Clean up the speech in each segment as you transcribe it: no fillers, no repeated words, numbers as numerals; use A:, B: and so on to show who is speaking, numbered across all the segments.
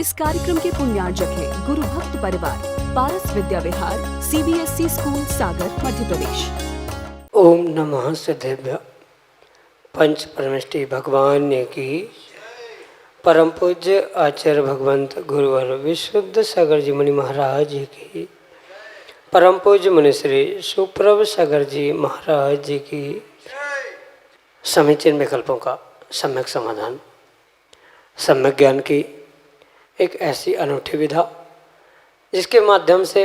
A: इस कार्यक्रम के पुण्यार्जक हैं गुरु भक्त परिवार, पारस विद्या विहार, CBSE स्कूल सागर, मध्य प्रदेश।
B: ओम नमः सिद्धेभ्य। पंच परमेष्टि भगवान की परम पूज्य आचार्य भगवंत गुरुवर विशुद्ध सागर जी मुनि महाराज जी की, परम पूज्य मुनि श्री सुप्रभ सागर जी महाराज जी की समीचीन विकल्पों का सम्यक समाधान। सम्यक ज्ञान की एक ऐसी अनूठी विधा जिसके माध्यम से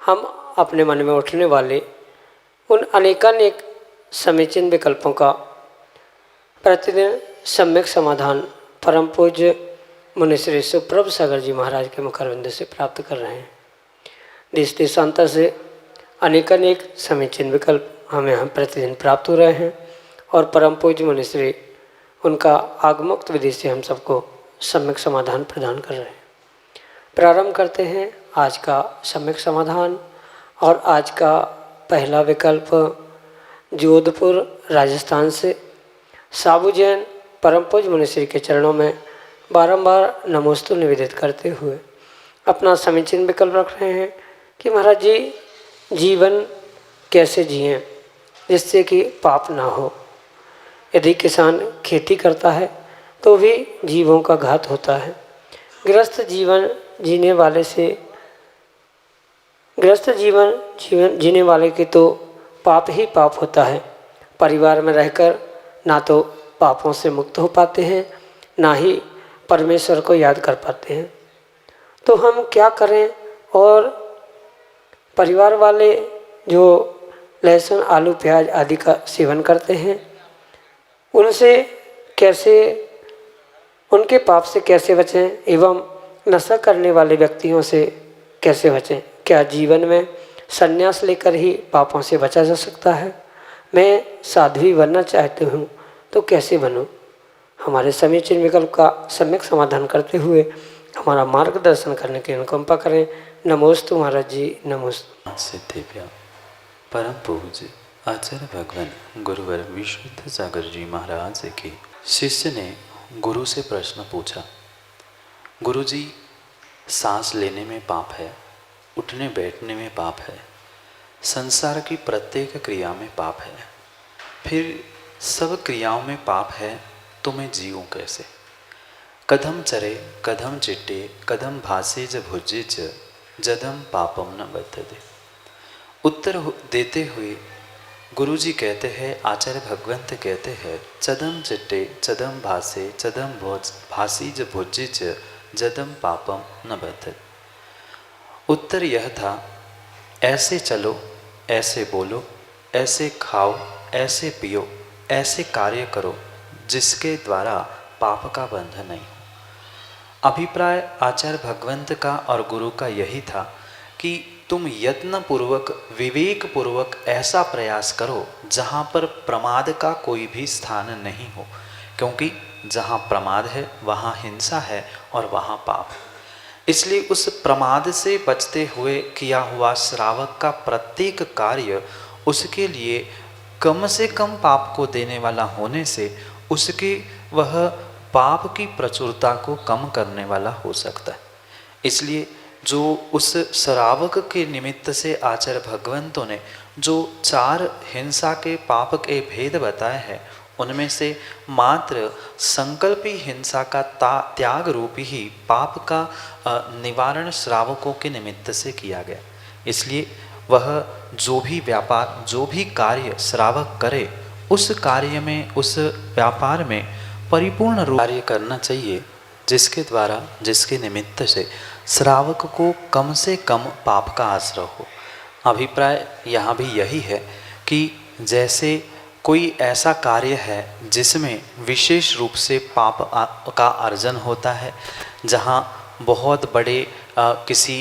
B: हम अपने मन में उठने वाले उन अनेकानेक समीचीन विकल्पों का प्रतिदिन सम्यक समाधान परम पूज्य मुनि श्री सुप्रभ सागर जी महाराज के मुखारविंद से प्राप्त कर रहे हैं। देश देशांतर से अनेकानेक समीचीन विकल्प हमें प्रतिदिन प्राप्त हो रहे हैं और परम पूज्य मुनि श्री उनका आगमुक्त विधि से हम सबको सम्यक समाधान प्रदान कर रहे हैं। प्रारंभ करते हैं आज का सम्यक समाधान। और आज का पहला विकल्प जोधपुर राजस्थान से साबू जैन परम पूज्य मुनि श्री के चरणों में बारंबार नमोस्तु निवेदित करते हुए अपना समीचीन विकल्प रख रहे हैं कि महाराज जी जीवन कैसे जिएं जिससे कि पाप ना हो। यदि किसान खेती करता है तो भी जीवों का घात होता है। गृहस्थ जीवन जीने वाले के तो पाप ही पाप होता है। परिवार में रहकर ना तो पापों से मुक्त हो पाते हैं, ना ही परमेश्वर को याद कर पाते हैं। तो हम क्या करें? और परिवार वाले जो लहसुन आलू प्याज आदि का सेवन करते हैं उनसे कैसे, उनके पाप से कैसे बचें एवं नशा करने वाले व्यक्तियों से कैसे बचें? क्या जीवन में संन्यास लेकर ही पापों से बचा जा सकता है? मैं साध्वी बनना चाहती हूँ तो कैसे बनूँ? हमारे समीचीन विकल्प का सम्यक समाधान करते हुए हमारा मार्गदर्शन करने की अनुकंपा करें। नमोस्तु महाराज जी, नमोस्तु।
C: सिद्धेभ्य। परम पूज्य आचार्य भगवान गुरुवर विशुद्ध सागर जी महाराज के शिष्य ने गुरु से प्रश्न पूछा, गुरुजी सांस लेने में पाप है, उठने बैठने में पाप है, संसार की प्रत्येक क्रिया में पाप है, फिर सब क्रियाओं में पाप है तो मैं जीऊँ कैसे? कदम चरे कदम चिट्टे कदम भासे ज भुजे च जदम पापम न बद्धते। उत्तर देते हुए गुरुजी कहते हैं, आचार्य भगवंत कहते हैं, चदम चिट्टे चदम भासे चदम भोज भासी ज भुजे च जदम पापम न बद्धते। उत्तर यह था, ऐसे चलो, ऐसे बोलो, ऐसे खाओ, ऐसे पियो, ऐसे कार्य करो जिसके द्वारा पाप का बंधन नहीं हो। अभिप्राय आचार्य भगवंत का और गुरु का यही था कि तुम यत्न पूर्वक विवेक पूर्वक ऐसा प्रयास करो जहाँ पर प्रमाद का कोई भी स्थान नहीं हो, क्योंकि जहाँ प्रमाद है वहाँ हिंसा है और वहाँ पाप। इसलिए उस प्रमाद से बचते हुए किया हुआ श्रावक का प्रत्येक कार्य उसके लिए कम से कम पाप को देने वाला होने से उसके वह पाप की प्रचुरता को कम करने वाला हो सकता है। इसलिए जो उस श्रावक के निमित्त से आचार्य भगवंतों ने जो 4 हिंसा के पाप के भेद बताए हैं उनमें से मात्र संकल्पी हिंसा का त्याग रूपी ही पाप का निवारण श्रावकों के निमित्त से किया गया। इसलिए वह जो भी व्यापार जो भी कार्य श्रावक करे उस कार्य में उस व्यापार में परिपूर्ण रूप कार्य करना चाहिए जिसके द्वारा जिसके निमित्त से श्रावक को कम से कम पाप का आश्रय हो। अभिप्राय यहाँ भी यही है कि जैसे कोई ऐसा कार्य है जिसमें विशेष रूप से पाप का अर्जन होता है, जहाँ बहुत बड़े किसी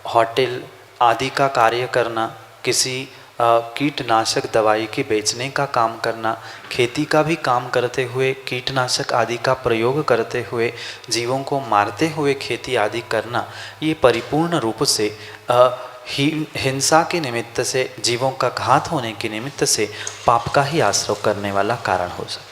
C: होटल आदि का कार्य करना, किसी कीटनाशक दवाई के बेचने का काम करना, खेती का भी काम करते हुए कीटनाशक आदि का प्रयोग करते हुए जीवों को मारते हुए खेती आदि करना, ये परिपूर्ण रूप से हिंसा के निमित्त से जीवों का घात होने के निमित्त से पाप का ही आश्रय करने वाला कारण हो सकता।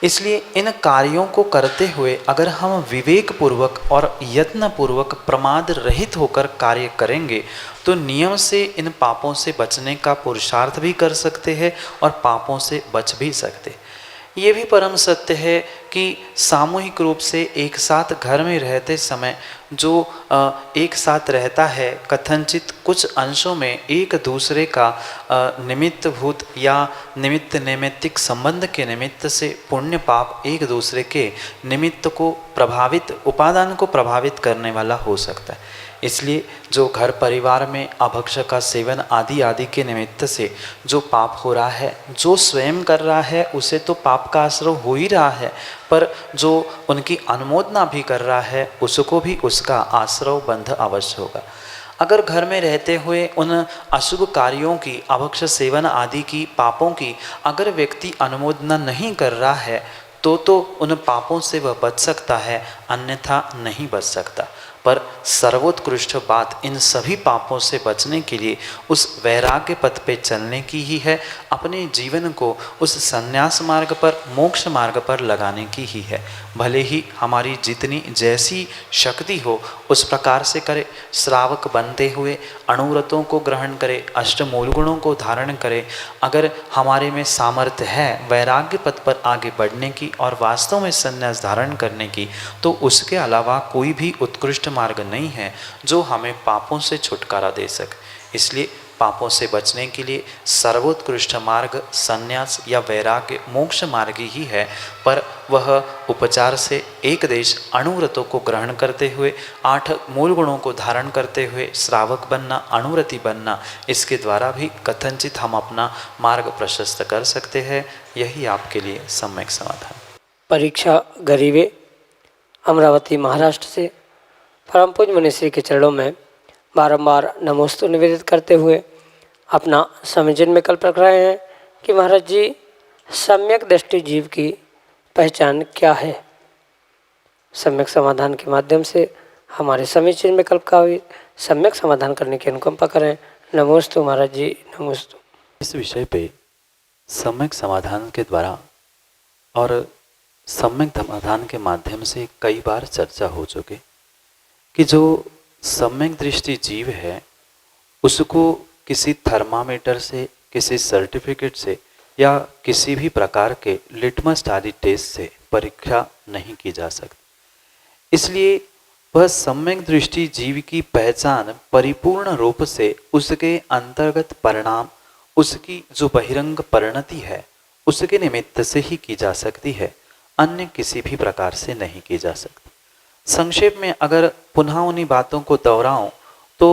C: इसलिए इन कार्यों को करते हुए अगर हम विवेकपूर्वक और यत्नपूर्वक प्रमाद रहित होकर कार्य करेंगे तो नियम से इन पापों से बचने का पुरुषार्थ भी कर सकते हैं और पापों से बच भी सकते हैं। ये भी परम सत्य है कि सामूहिक रूप से एक साथ घर में रहते समय जो एक साथ रहता है, कथनचित कुछ अंशों में एक दूसरे का निमित्तभूत या निमित्त नैमित्तिक संबंध के निमित्त से पुण्य पाप एक दूसरे के निमित्त को प्रभावित, उपादान को प्रभावित करने वाला हो सकता है। इसलिए जो घर परिवार में अभक्ष का सेवन आदि आदि के निमित्त से जो पाप हो रहा है, जो स्वयं कर रहा है उसे तो पाप का आश्रय हो ही रहा है, पर जो उनकी अनुमोदना भी कर रहा है उसको भी उसका आश्रय बंध अवश्य होगा। अगर घर में रहते हुए उन अशुभ कार्यों की, अभक्ष सेवन आदि की, पापों की अगर व्यक्ति अनुमोदना नहीं कर रहा है तो उन पापों से वह बच सकता है, अन्यथा नहीं बच सकता। पर सर्वोत्कृष्ट बात इन सभी पापों से बचने के लिए उस वैराग्य पथ पे चलने की ही है, अपने जीवन को उस संन्यास मार्ग पर, मोक्ष मार्ग पर लगाने की ही है। भले ही हमारी जितनी जैसी शक्ति हो उस प्रकार से करे, श्रावक बनते हुए अणुव्रतों को ग्रहण करे, अष्टमूल गुणों को धारण करे। अगर हमारे में सामर्थ्य है वैराग्य पथ पर आगे बढ़ने की और वास्तव में संन्यास धारण करने की, तो उसके अलावा कोई भी उत्कृष्ट मार्ग नहीं है जो हमें पापों से छुटकारा दे सके। इसलिए पापों से बचने के लिए सर्वोत्कृष्ट मार्ग संन्यास या वैराग्य मोक्ष मार्ग ही है, पर वह उपचार से एक देश अणुव्रतों को ग्रहण करते हुए, 8 मूल गुणों को धारण करते हुए श्रावक बनना, अणुव्रती बनना, इसके द्वारा भी कथनचित हम अपना मार्ग प्रशस्त कर सकते हैं। यही आपके लिए सम्यक समाधान।
B: परीक्षा गरीबे अमरावती महाराष्ट्र से परम पूज्य मुनिश्री के चरणों में बारंबार नमोस्तु निवेदित करते हुए अपना समीचीन विकल्प रख रहे हैं कि महाराज जी, सम्यक दृष्टि जीव की पहचान क्या है। सम्यक समाधान के माध्यम से हमारे समीचीन विकल्प का भी सम्यक समाधान करने की अनुकंपा करें। नमोस्तु महाराज जी, नमोस्तु।
C: इस विषय पे सम्यक समाधान के द्वारा और सम्यक समाधान के माध्यम से कई बार चर्चा हो चुकी कि जो सम्यक दृष्टि जीव है उसको किसी थर्मामीटर से, किसी सर्टिफिकेट से या किसी भी प्रकार के लिटमस आदि टेस्ट से परीक्षा नहीं की जा सकती। इसलिए वह सम्यक दृष्टि जीव की पहचान परिपूर्ण रूप से उसके अंतर्गत परिणाम, उसकी जो बहिरंग परिणति है उसके निमित्त से ही की जा सकती है, अन्य किसी भी प्रकार से नहीं की जा सकती। संक्षेप में अगर पुनः उन्हीं बातों को दोहराऊं तो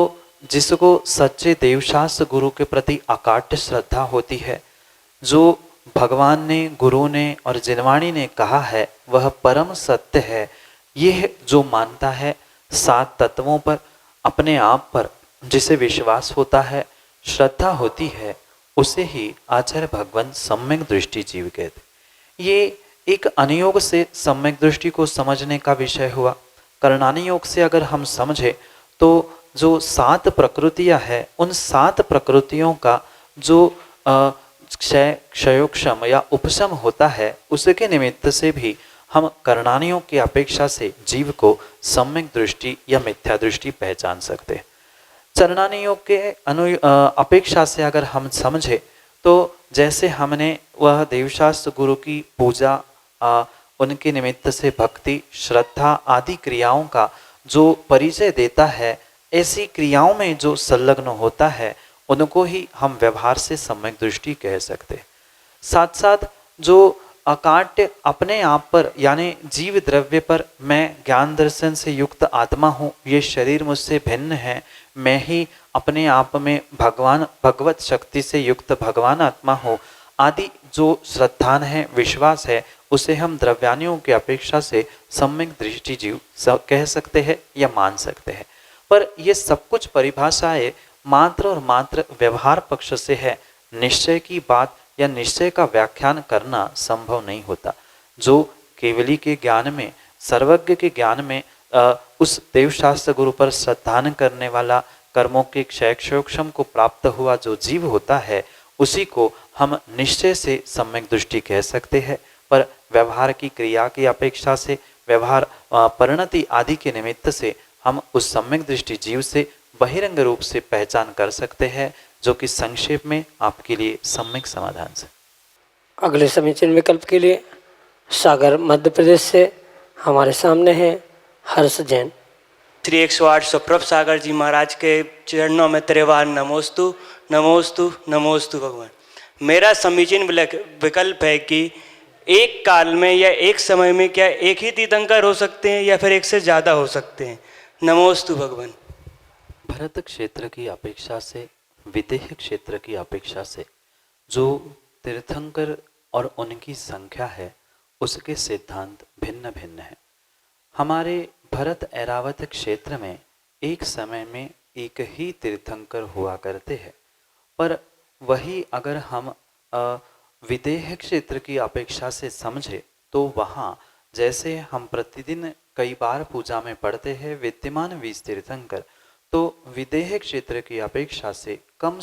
C: जिसको सच्चे देवशास्त्र गुरु के प्रति अकाट्य श्रद्धा होती है, जो भगवान ने, गुरु ने और जिनवाणी ने कहा है वह परम सत्य है, यह जो मानता है 7 तत्वों पर, अपने आप पर जिसे विश्वास होता है, श्रद्धा होती है, उसे ही आचार्य भगवान सम्यक दृष्टि जीव कहते। ये एक अनुयोग से सम्यक दृष्टि को समझने का विषय हुआ। करणानुयोग से अगर हम समझे तो जो 7 प्रकृतियां हैं उन 7 प्रकृतियों का जो क्षयोक्षम या उपशम होता है उसके निमित्त से भी हम करणानुयोग की अपेक्षा से जीव को सम्यक दृष्टि या मिथ्या दृष्टि पहचान सकते हैं। चरणानुयोग के अपेक्षा से अगर हम समझे तो जैसे हमने वह देवशास्त्र गुरु की पूजा, उनके निमित्त से भक्ति, श्रद्धा आदि क्रियाओं का जो परिचय देता है, ऐसी क्रियाओं में जो संलग्न होता है उनको ही हम व्यवहार से सम्यक दृष्टि कह सकते। साथ साथ जो अकाट्य अपने आप पर यानी जीव द्रव्य पर मैं ज्ञान दर्शन से युक्त आत्मा हूँ, ये शरीर मुझसे भिन्न है, मैं ही अपने आप में भगवान, भगवत शक्ति से युक्त भगवान आत्मा हूँ आदि जो श्रद्धान है, विश्वास है, उसे हम द्रव्यानियों की अपेक्षा से सम्यक दृष्टि जीव कह सकते हैं या मान सकते हैं। पर ये सब कुछ परिभाषाएं मात्र और मात्र व्यवहार पक्ष से है, निश्चय की बात या निश्चय का व्याख्यान करना संभव नहीं होता। जो केवली के ज्ञान में, सर्वज्ञ के ज्ञान में उस देवशास्त्र गुरु पर श्रद्धान करने वाला, कर्मों के क्षयक्षोक्षम को प्राप्त हुआ जो जीव होता है, उसी को हम निश्चय से सम्यक दृष्टि कह सकते हैं। पर व्यवहार की क्रिया की अपेक्षा से, व्यवहार परिणति आदि के निमित्त से हम उस सम्यक दृष्टि जीव से बहिरंग रूप से पहचान कर सकते हैं, जो कि संक्षेप में आपके लिए सम्यक समाधान से।
B: अगले समीचीन विकल्प के लिए सागर मध्य प्रदेश से हमारे सामने हैं हर्ष जैन।
D: श्री 108 सुप्रभ सागर जी महाराज के चरणों में त्रिवार नमोस्तु नमोस्तु नमोस्तु भगवान। मेरा समीचीन विकल्प है कि एक काल में या एक समय में क्या एक ही तीर्थंकर हो सकते हैं या फिर एक से ज़्यादा हो सकते हैं। नमोस्तु भगवान।
C: भरत क्षेत्र की अपेक्षा से, विदेह क्षेत्र की अपेक्षा से जो तीर्थंकर और उनकी संख्या है उसके सिद्धांत भिन्न भिन्न हैं। हमारे भरत ऐरावत क्षेत्र में एक समय में एक ही तीर्थंकर हुआ करते हैं, पर वही अगर हम विदेह क्षेत्र की अपेक्षा से समझे तो वहाँ जैसे हम प्रतिदिन कई बार पूजा में पढ़ते हैं विद्यमान 20 तीर्थंकर, तो विदेह क्षेत्र की अपेक्षा से कम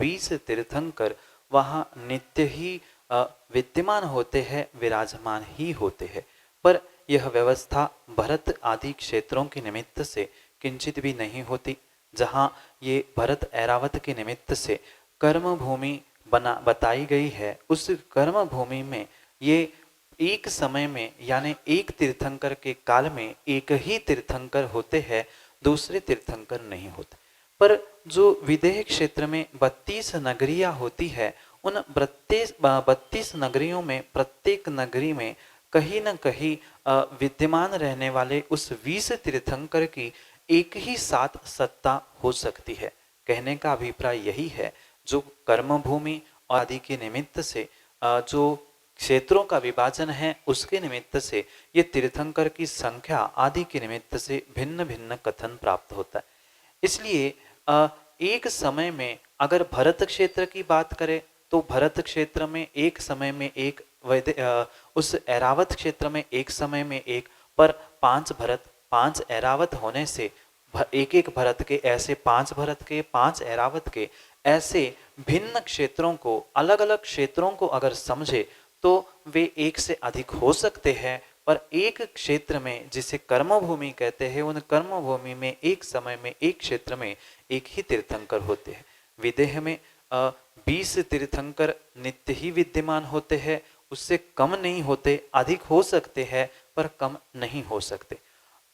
C: 20 तीर्थंकर वहाँ नित्य ही विद्यमान होते हैं, विराजमान ही होते हैं। पर यह व्यवस्था भरत आदि क्षेत्रों के निमित्त से किंचित भी नहीं होती। जहाँ ये भरत ऐरावत के निमित्त से कर्म भूमि बताई गई है, उस कर्म भूमि में ये एक समय में यानी एक तीर्थंकर के काल में एक ही तीर्थंकर होते हैं, दूसरे तीर्थंकर नहीं होते। पर जो विदेह क्षेत्र में 32 नगरियाँ होती है, उन 32 नगरियों में प्रत्येक नगरी में कहीं न कहीं विद्यमान रहने वाले उस 20 तीर्थंकर की एक ही साथ सत्ता हो सकती है। कहने का अभिप्राय यही है, जो कर्म भूमि आदि के निमित्त से जो क्षेत्रों का विभाजन है उसके निमित्त से ये तीर्थंकर की संख्या आदि के निमित्त से भिन्न भिन्न कथन प्राप्त होता है। इसलिए एक समय में अगर भरत क्षेत्र की बात करें तो भरत क्षेत्र में एक समय में एक उस ऐरावत क्षेत्र में एक समय में एक, पर 5 भरत 5 ऐरावत होने से एक एक भरत के ऐसे 5 भरत के 5 ऐरावत के ऐसे भिन्न क्षेत्रों को, अलग अलग क्षेत्रों को अगर समझे तो वे एक से अधिक हो सकते हैं। पर एक क्षेत्र में जिसे कर्म भूमि कहते हैं, उन कर्म भूमि में एक समय में एक क्षेत्र में एक ही तीर्थंकर होते हैं। विदेह में 20 तीर्थंकर नित्य ही विद्यमान होते हैं, उससे कम नहीं होते, अधिक हो सकते हैं पर कम नहीं हो सकते।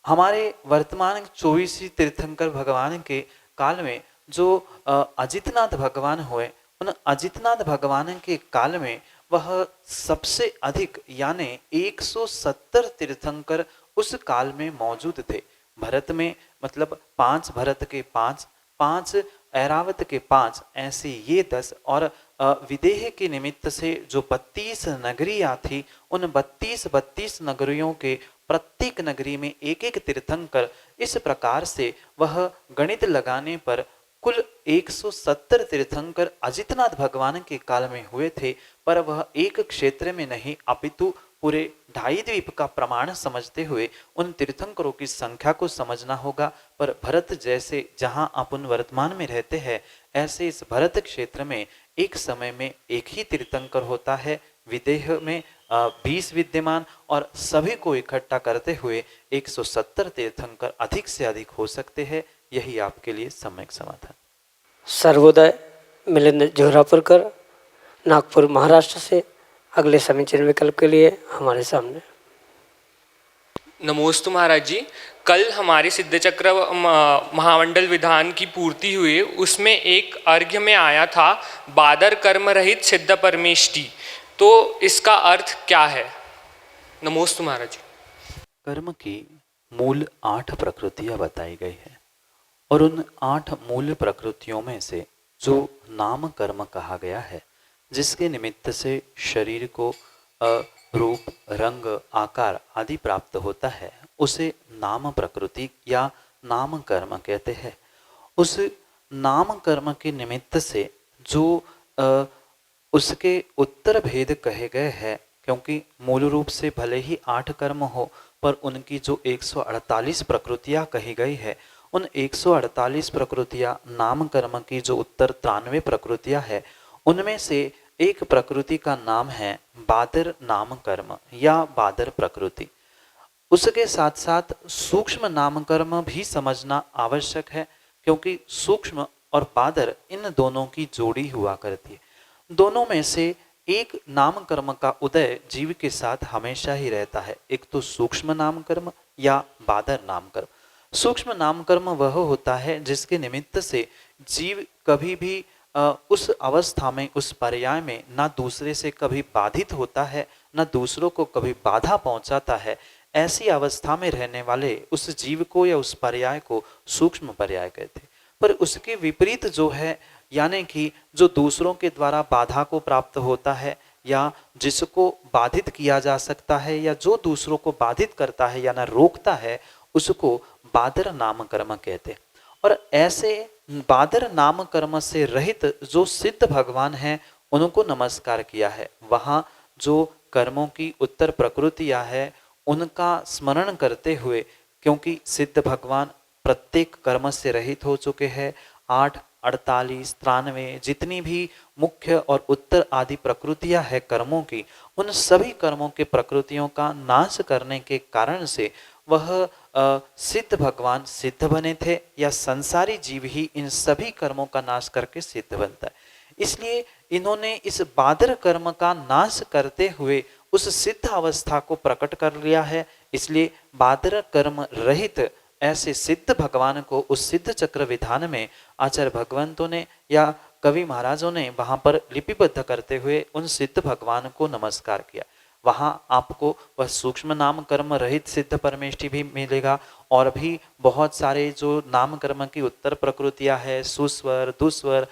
C: हमारे वर्तमान 24 तीर्थंकर भगवान के काल में जो अजितनाथ भगवान हुए, उन अजितनाथ भगवान के काल में वह सबसे अधिक यानी 170 तीर्थंकर उस काल में मौजूद थे। भरत में मतलब 5 भरत के 5, 5 ऐरावत के 5, ऐसे ये 10 और विदेह के निमित्त से जो 32 नगरियाँ थी, उन 32 नगरियों के प्रत्येक नगरी में एक एक तीर्थंकर, इस प्रकार से वह गणित लगाने पर कुल 170 तीर्थंकर अजितनाथ भगवान के काल में हुए थे। पर वह एक क्षेत्र में नहीं अपितु पूरे 2.5 द्वीप का प्रमाण समझते हुए उन तीर्थंकरों की संख्या को समझना होगा। पर भरत जैसे जहां अपन वर्तमान में रहते हैं, ऐसे इस भरत क्षेत्र में एक समय में एक ही तीर्थंकर होता है। विदेह में 20 विद्यमान और सभी को इकट्ठा करते हुए 170 तीर्थंकर अधिक से अधिक हो सकते हैं। यही आपके लिए सम्यक समाधान।
B: सर्वोदय मिलिंद जोहरापुरकर नागपुर महाराष्ट्र से अगले समीचीन विकल्प के लिए हमारे सामने।
E: नमोस्तु महाराज जी। कल हमारे सिद्ध चक्र महामंडल विधान की पूर्ति हुई, उसमें एक अर्घ्य में आया था बादर कर्म रहित सिद्ध परमेष्टि, तो इसका अर्थ क्या है? नमोस्तु महाराज जी।
C: कर्म की मूल 8 प्रकृतियां बताई गई है और उन 8 मूल प्रकृतियों में से जो नाम कर्म कहा गया है, जिसके निमित्त से शरीर को रूप, रंग, आकार आदि प्राप्त होता है, उसे नाम प्रकृति या नाम कर्म कहते हैं। उस नाम कर्म के निमित्त से जो उसके उत्तर भेद कहे गए हैं, क्योंकि मूल रूप से भले ही 8 कर्म हो, पर उनकी जो 148 प्रकृतियां कही गई है, उन 148 प्रकृतियां नाम कर्म की जो उत्तर 93 प्रकृतियां है, उनमें से एक प्रकृति का नाम है बादर नाम कर्म या बादर प्रकृति। उसके साथ साथ सूक्ष्म नाम कर्म भी समझना आवश्यक है, क्योंकि सूक्ष्म और बादर इन दोनों की जोड़ी हुआ करती है। दोनों में से एक नाम कर्म का उदय जीव के साथ हमेशा ही रहता है। एक तो सूक्ष्म नाम कर्म या बादर नाम कर्म। सूक्ष्म नाम कर्म वह होता है जिसके निमित्त से जीव कभी भी उस अवस्था में, उस पर्याय में ना दूसरे से कभी बाधित होता है, ना दूसरों को कभी बाधा पहुंचाता है। ऐसी अवस्था में रहने वाले उस जीव को या उस पर्याय को सूक्ष्म पर्याय कहते हैं। पर उसके विपरीत जो है, यानी कि जो दूसरों के द्वारा बाधा को प्राप्त होता है या जिसको बाधित किया जा सकता है या जो दूसरों को बाधित करता है या ना रोकता है, उसको बादर नाम कर्म कहते हैं। और ऐसे बादर नाम कर्म से रहित जो सिद्ध भगवान हैं, उनको नमस्कार किया है। वहाँ जो कर्मों की उत्तर प्रकृतियाँ है उनका स्मरण करते हुए, क्योंकि सिद्ध भगवान प्रत्येक कर्म से रहित हो चुके हैं। 8, 48, 93 जितनी भी मुख्य और उत्तर आदि प्रकृतियां है कर्मों की, उन सभी कर्मों के प्रकृतियों का नाश करने के कारण से वह सिद्ध भगवान सिद्ध बने थे, या संसारी जीव ही इन सभी कर्मों का नाश करके सिद्ध बनता है। इसलिए इन्होंने इस बादर कर्म का नाश करते हुए उस सिद्ध अवस्था को प्रकट कर लिया है। इसलिए बादर कर्म रहित ऐसे सिद्ध भगवान को उस सिद्ध चक्र विधान में आचार्य भगवंतों ने या कवि महाराजों ने वहां पर लिपिबद्ध करते हुए उन सिद्ध भगवान को नमस्कार किया। वहां आपको वह सूक्ष्म नाम कर्म रहित सिद्ध परमेष्टि भी मिलेगा, और भी बहुत सारे जो नाम कर्म की उत्तर प्रकृतियां है, सुस्वर, दुस्वर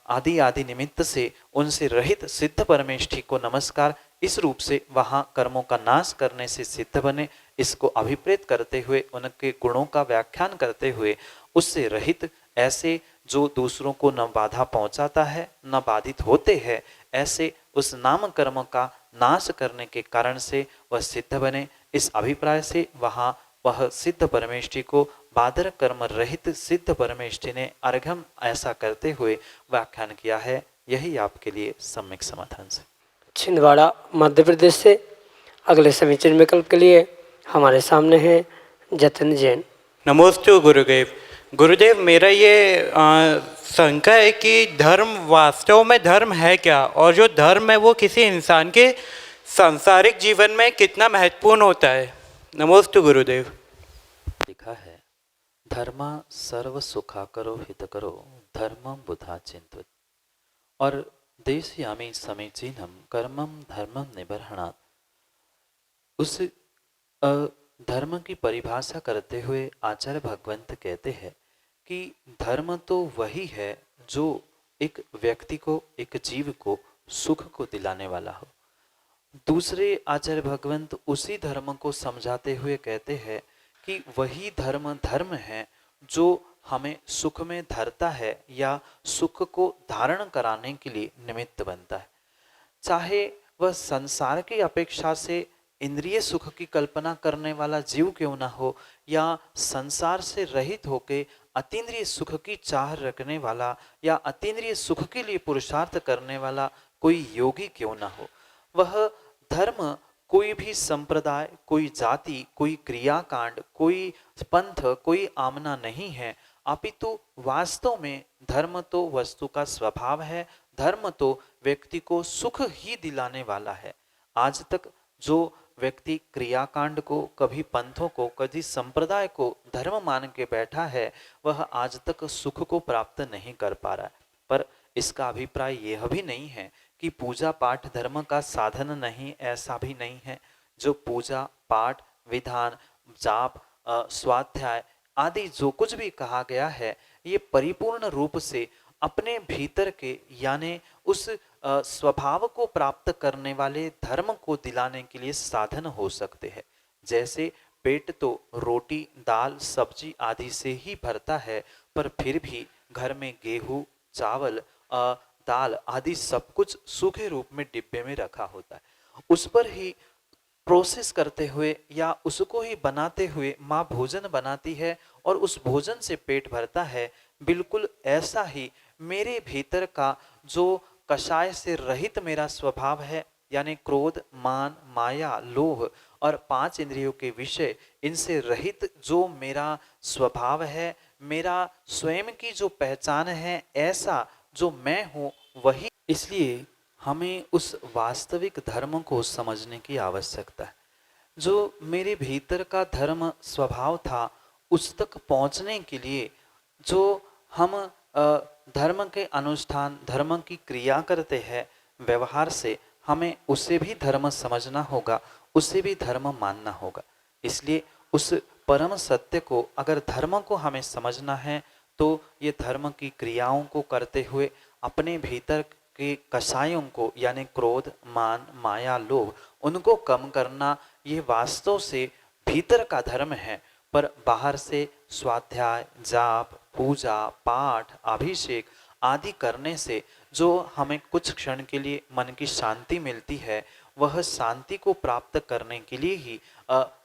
C: आदि आदि निमित्त से उनसे रहित सिद्ध परमेष्टि को नमस्कार। इस रूप से वहां कर्मों का नाश करने से सिद्ध बने, इसको अभिप्रेत करते हुए, उनके गुणों का व्याख्यान करते हुए, उससे रहित ऐसे जो दूसरों को न बाधा पहुंचाता है न बाधित होते हैं, ऐसे उस नाम कर्म का नाश करने के कारण से वह सिद्ध बने। इस अभिप्राय से वहाँ वह सिद्ध परमेष्टि को बादर कर्म रहित सिद्ध परमेष्टि ने अर्घम ऐसा करते हुए व्याख्यान किया है। यही आपके लिए सम्यक समाधान से।
B: छिंदवाड़ा मध्य प्रदेश से अगले समीचीन विकल्प के लिए हमारे सामने हैं जतिन जैन।
D: नमोस्तु गुरुदेव। गुरुदेव, मेरा ये शंका है कि धर्म वास्तव में धर्म है क्या, और जो धर्म है वो किसी इंसान के सांसारिक जीवन में कितना महत्वपूर्ण होता है। नमोस्तु गुरुदेव।
C: लिखा है, धर्मा सर्व सुखा करो हित करो धर्मम बुधा चिंतु, और देशयामी समीचीनम कर्मम धर्मम निबर्हणात्। उस धर्म की परिभाषा करते हुए आचार्य भगवंत कहते हैं कि धर्म तो वही है जो एक व्यक्ति को, एक जीव को सुख को दिलाने वाला हो। दूसरे आचार्य भगवंत उसी धर्म को समझाते हुए कहते हैं कि वही धर्म धर्म है जो हमें सुख में धरता है या सुख को धारण कराने के लिए निमित्त बनता है। चाहे वह संसार की अपेक्षा से इंद्रिय सुख की कल्पना करने वाला जीव क्यों ना हो, या संसार से रहित होके अतीन्द्रिय सुख की चाह रखने वाला या अतीन्द्रिय सुख के लिए पुरुषार्थ करने वाला कोई योगी क्यों ना हो, वह धर्म कोई भी संप्रदाय, कोई जाति, कोई क्रियाकांड, कोई पंथ, कोई आमना नहीं है, अपितु वास्तव में धर्म तो वस्तु का स्वभाव है। धर्म तो व्यक्ति को सुख ही दिलाने वाला है। आज तक जो व्यक्ति क्रियाकांड को, कभी पंथों को, कभी संप्रदाय को धर्म मान के बैठा है, वह आज तक सुख को प्राप्त नहीं कर पा रहा है। पर इसका अभिप्राय यह भी नहीं है कि पूजा पाठ धर्म का साधन नहीं, ऐसा भी नहीं है। जो पूजा पाठ, विधान, जाप, स्वाध्याय आदि जो कुछ भी कहा गया है, ये परिपूर्ण रूप से अपने भीतर के यानी उस स्वभाव को प्राप्त करने वाले धर्म को दिलाने के लिए साधन हो सकते हैं। जैसे पेट तो रोटी, दाल, सब्जी आदि से ही भरता है, पर फिर भी घर में गेहूं, चावल, दाल आदि सब कुछ सूखे रूप में डिब्बे में रखा होता है। उस पर ही प्रोसेस करते हुए या उसको ही बनाते हुए माँ भोजन बनाती है और उस भोजन से पेट भरता है। बिल्कुल ऐसा ही मेरे भीतर का जो कषाय से रहित मेरा स्वभाव है, यानी क्रोध, मान, माया, लोभ और 5 इंद्रियों के विषय, इनसे रहित जो मेरा स्वभाव है, मेरा स्वयं की जो पहचान है, ऐसा जो मैं हूँ वही। इसलिए हमें उस वास्तविक धर्म को समझने की आवश्यकता है। जो मेरे भीतर का धर्म स्वभाव था, उस तक पहुँचने के लिए जो हम धर्म के अनुष्ठान, धर्म की क्रिया करते हैं, व्यवहार से हमें उसे भी धर्म समझना होगा, उसे भी धर्म मानना होगा। इसलिए उस परम सत्य को, अगर धर्म को हमें समझना है, तो ये धर्म की क्रियाओं को करते हुए अपने भीतर के कषायों को, यानी क्रोध, मान, माया, लोभ, उनको कम करना, ये वास्तव से भीतर का धर्म है। पर बाहर से स्वाध्याय, जाप, पूजा, पाठ, अभिषेक आदि करने से जो हमें कुछ क्षण के लिए मन की शांति मिलती है, वह शांति को प्राप्त करने के लिए ही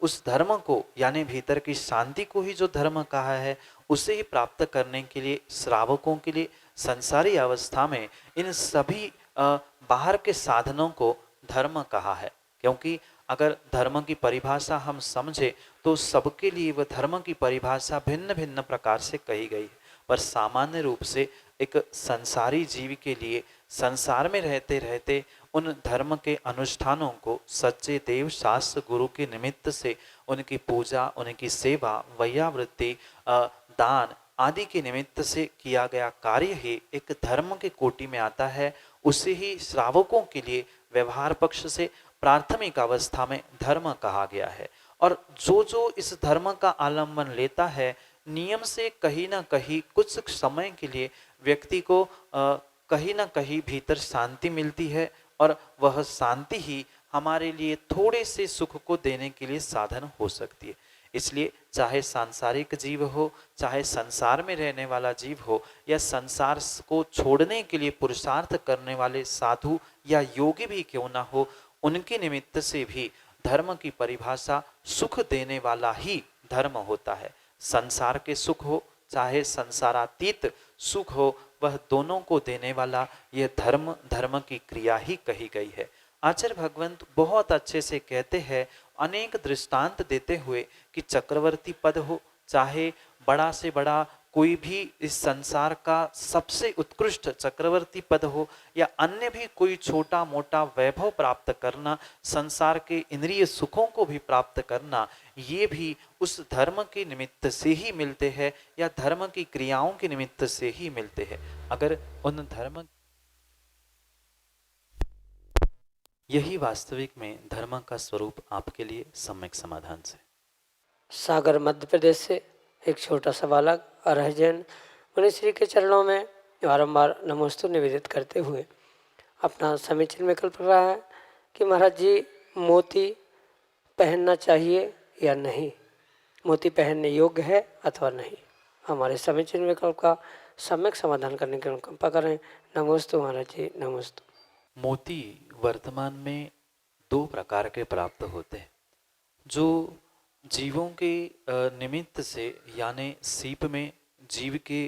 C: उस धर्म को, यानी भीतर की शांति को ही जो धर्म कहा है, उसे ही प्राप्त करने के लिए श्रावकों के लिए संसारी अवस्था में इन सभी बाहर के साधनों को धर्म कहा है। क्योंकि अगर धर्म की परिभाषा हम समझे तो सबके लिए वह धर्म की परिभाषा भिन्न भिन्न प्रकार से कही गई है। पर सामान्य रूप से एक संसारी जीव के लिए संसार में रहते रहते उन धर्म के अनुष्ठानों को सच्चे देव शास्त्र गुरु के निमित्त से उनकी पूजा, उनकी सेवा, वैयावृत्ति, दान आदि के निमित्त से किया गया कार्य ही एक धर्म के कोटि में आता है। उसे ही श्रावकों के लिए व्यवहार पक्ष से प्राथमिक अवस्था में धर्म कहा गया है। और जो जो इस धर्म का आलम्बन लेता है, नियम से कहीं ना कहीं कुछ समय के लिए व्यक्ति को कहीं ना कहीं भीतर शांति मिलती है, और वह शांति ही हमारे लिए थोड़े से सुख को देने के लिए साधन हो सकती है। इसलिए चाहे सांसारिक जीव हो, चाहे संसार में रहने वाला जीव हो, या संसार को छोड़ने के लिए पुरुषार्थ करने वाले साधु या योगी भी क्यों ना हो, उनके निमित्त से भी धर्म की परिभाषा सुख देने वाला ही धर्म होता है। संसार के सुख हो चाहे संसारातीत सुख हो, वह दोनों को देने वाला यह धर्म, धर्म की क्रिया ही कही गई है। आचार्य भगवंत बहुत अच्छे से कहते हैं, अनेक दृष्टांत देते हुए, कि चक्रवर्ती पद हो, चाहे बड़ा से बड़ा कोई भी इस संसार का सबसे उत्कृष्ट चक्रवर्ती पद हो, या अन्य भी कोई छोटा मोटा वैभव प्राप्त करना, संसार के इंद्रिय सुखों को भी प्राप्त करना, ये भी उस धर्म के निमित्त से ही मिलते हैं, या धर्म की क्रियाओं के निमित्त से ही मिलते हैं। अगर उन धर्म, यही वास्तविक में धर्म का स्वरूप आपके लिए सम्यक समाधान से।
B: सागर मध्य प्रदेश से एक छोटा सा बालक अरह जैन मुनि श्री के चरणों में बारंबार नमोस्तु निवेदित करते हुए अपना समीचीन विकल्प रहा है कि महाराज जी, मोती पहनना चाहिए या नहीं, मोती पहनने योग्य है अथवा नहीं। हमारे समीचीन विकल्प का सम्यक समाधान करने की अनुकंपा करें। नमोस्तु महाराज जी, नमोस्तु।
C: मोती वर्तमान में 2 प्रकार के प्राप्त होते हैं। जो जीवों के निमित्त से, यानी सीप में जीव के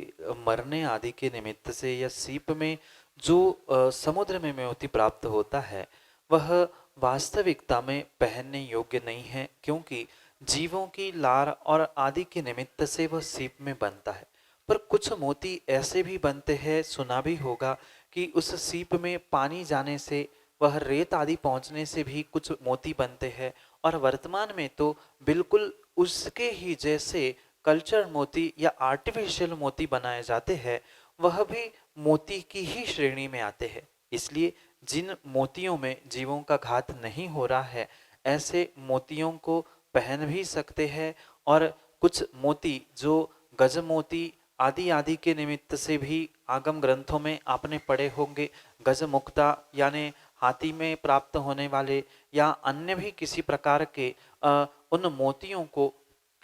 C: मरने आदि के निमित्त से, या सीप में जो समुद्र में मोती प्राप्त होता है, वह वास्तविकता में पहनने योग्य नहीं है, क्योंकि जीवों की लार और आदि के निमित्त से वह सीप में बनता है। पर कुछ मोती ऐसे भी बनते हैं, सुना भी होगा, कि उस सीप में पानी जाने से, वह रेत आदि पहुंचने से भी कुछ मोती बनते हैं। और वर्तमान में तो बिल्कुल उसके ही जैसे कल्चर मोती या आर्टिफिशियल मोती बनाए जाते हैं, वह भी मोती की ही श्रेणी में आते हैं। इसलिए जिन मोतियों में जीवों का घात नहीं हो रहा है, ऐसे मोतियों को पहन भी सकते हैं। और कुछ मोती जो गज मोती आदि आदि के निमित्त से भी आगम ग्रंथों में आपने पढ़े होंगे, गज मुक्ता यानी हाथी में प्राप्त होने वाले, या अन्य भी किसी प्रकार के उन मोतियों को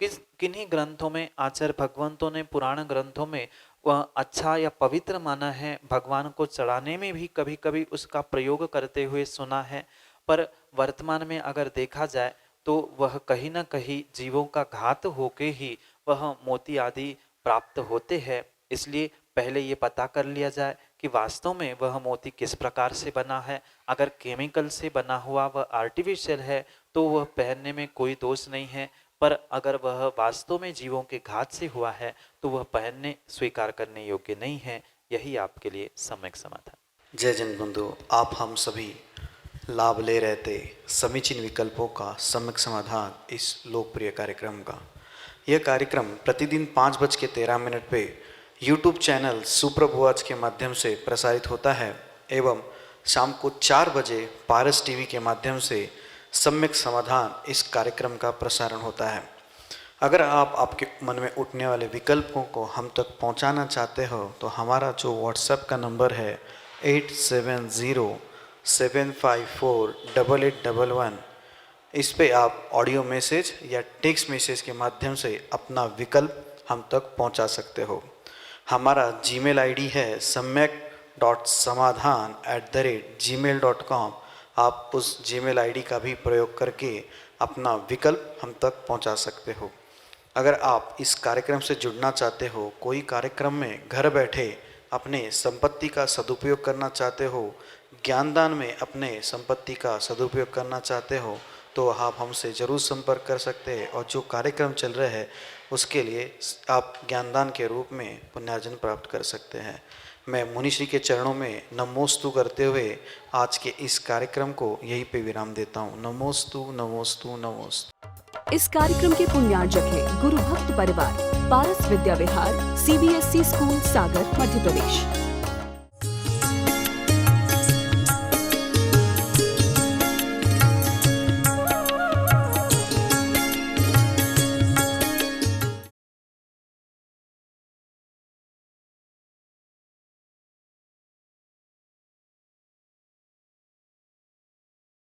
C: किन्हीं ग्रंथों में आचार्य भगवंतों ने पुराण ग्रंथों में अच्छा या पवित्र माना है, भगवान को चढ़ाने में भी कभी कभी उसका प्रयोग करते हुए सुना है। पर वर्तमान में अगर देखा जाए तो वह कहीं ना कहीं जीवों का घात होके ही वह मोती आदि प्राप्त होते हैं। इसलिए पहले ये पता कर लिया जाए कि वास्तव में वह मोती किस प्रकार से बना है। अगर केमिकल से बना हुआ वह आर्टिफिशियल है तो वह पहनने में कोई दोष नहीं है, पर अगर वह वास्तव में जीवों के घात से हुआ है तो वह पहनने स्वीकार करने योग्य नहीं है। यही आपके लिए सम्यक समाधान।
F: जय जन बंधु, आप हम सभी लाभ ले रहे थे समीचीन विकल्पों का सम्यक समाधान इस लोकप्रिय कार्यक्रम का। यह कार्यक्रम प्रतिदिन 5:13 पे यूट्यूब चैनल सुप्रभ आज के माध्यम से प्रसारित होता है एवं शाम को 4 बजे पारस टीवी के माध्यम से सम्यक समाधान इस कार्यक्रम का प्रसारण होता है। अगर आप आपके मन में उठने वाले विकल्पों को हम तक पहुंचाना चाहते हो तो हमारा जो व्हाट्सएप का नंबर है 8707548811, इस पे आप ऑडियो मैसेज या टेक्स्ट मैसेज के माध्यम से अपना विकल्प हम तक पहुंचा सकते हो। हमारा जीमेल आईडी है samyak.samadhan@gmail.com। आप उस जीमेल आईडी का भी प्रयोग करके अपना विकल्प हम तक पहुंचा सकते हो। अगर आप इस कार्यक्रम से जुड़ना चाहते हो, कोई कार्यक्रम में घर बैठे अपने संपत्ति का सदुपयोग करना चाहते हो, ज्ञानदान में अपने संपत्ति का सदुपयोग करना चाहते हो, तो आप हमसे ज़रूर संपर्क कर सकते हैं और जो कार्यक्रम चल रहे हैं उसके लिए आप ज्ञानदान के रूप में पुण्यार्जन प्राप्त कर सकते हैं। मैं मुनिश्री के चरणों में नमोस्तु करते हुए आज के इस कार्यक्रम को यहीं पे विराम देता हूँ। नमोस्तु नमोस्तु नमोस्तु।
A: इस कार्यक्रम के पुण्यार्जक हैं गुरु भक्त परिवार, पारस विद्या विहार, CBSE स्कूल सागर, मध्य प्रदेश।